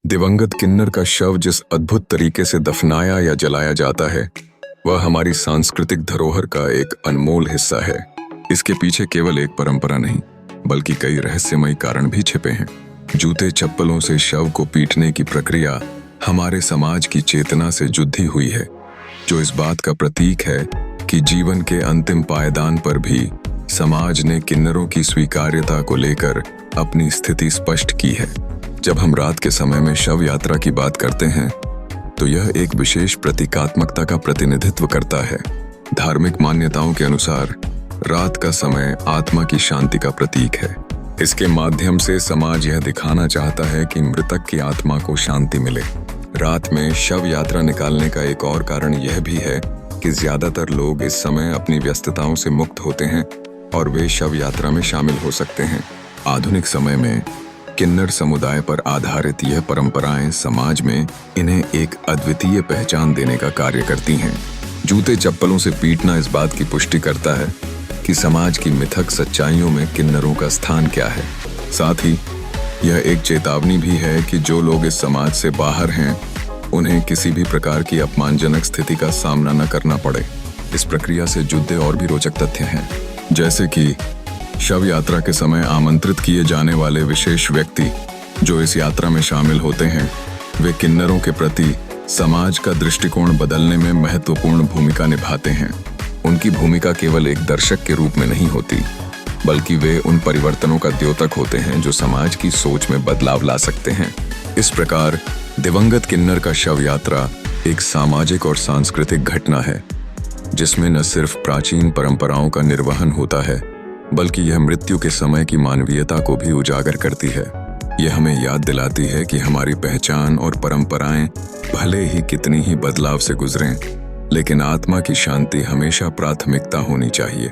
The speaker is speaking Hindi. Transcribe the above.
दिवंगत किन्नर का शव जिस अद्भुत तरीके से दफनाया या जलाया जाता है, वह हमारी सांस्कृतिक धरोहर का एक अनमोल हिस्सा है। इसके पीछे केवल एक परंपरा नहीं, बल्कि कई रहस्यमयी कारण भी छिपे हैं। जूते चप्पलों से शव को पीटने की प्रक्रिया हमारे समाज की चेतना से जुड़ी हुई है, जो इस बात का प्रतीक है कि जीवन के अंतिम पायदान पर भी समाज ने किन्नरों की स्वीकार्यता को लेकर अपनी स्थिति स्पष्ट की है। जब हम रात के समय में शव यात्रा की बात करते हैं, तो यह एक विशेष प्रतीकात्मकता का प्रतिनिधित्व करता है। धार्मिक मान्यताओं के अनुसार रात का समय आत्मा की शांति का प्रतीक है। इसके माध्यम से समाज यह दिखाना चाहता है कि मृतक की आत्मा को शांति मिले। रात में शव यात्रा निकालने का एक और कारण यह भी है कि ज्यादातर लोग इस समय अपनी व्यस्तताओं से मुक्त होते हैं और वे शव यात्रा में शामिल हो सकते हैं। आधुनिक समय में किन्नर समुदाय पर आधारित यह परंपराएं समाज में इन्हें एक अद्वितीय पहचान देने का कार्य करती हैं। जूते चप्पलों से पीटना इस बात की पुष्टि करता है कि समाज की मिथक सच्चाइयों में किन्नरों का स्थान क्या है। साथ ही यह एक चेतावनी भी है कि जो लोग इस समाज से बाहर हैं, उन्हें किसी भी प्रकार की अपमानजनक स्थिति का सामना न करना पड़े। इस प्रक्रिया से जुड़े और भी रोचक तथ्य हैं, जैसे कि शव यात्रा के समय आमंत्रित किए जाने वाले विशेष व्यक्ति जो इस यात्रा में शामिल होते हैं, वे किन्नरों के प्रति समाज का दृष्टिकोण बदलने में महत्वपूर्ण भूमिका निभाते हैं। उनकी भूमिका केवल एक दर्शक के रूप में नहीं होती, बल्कि वे उन परिवर्तनों का द्योतक होते हैं जो समाज की सोच में बदलाव ला सकते हैं। इस प्रकार दिवंगत किन्नर का शव यात्रा एक सामाजिक और सांस्कृतिक घटना है, जिसमें न सिर्फ प्राचीन परंपराओं का निर्वहन होता है, बल्कि यह मृत्यु के समय की मानवीयता को भी उजागर करती है। यह हमें याद दिलाती है कि हमारी पहचान और परंपराएं भले ही कितनी ही बदलाव से गुजरें, लेकिन आत्मा की शांति हमेशा प्राथमिकता होनी चाहिए।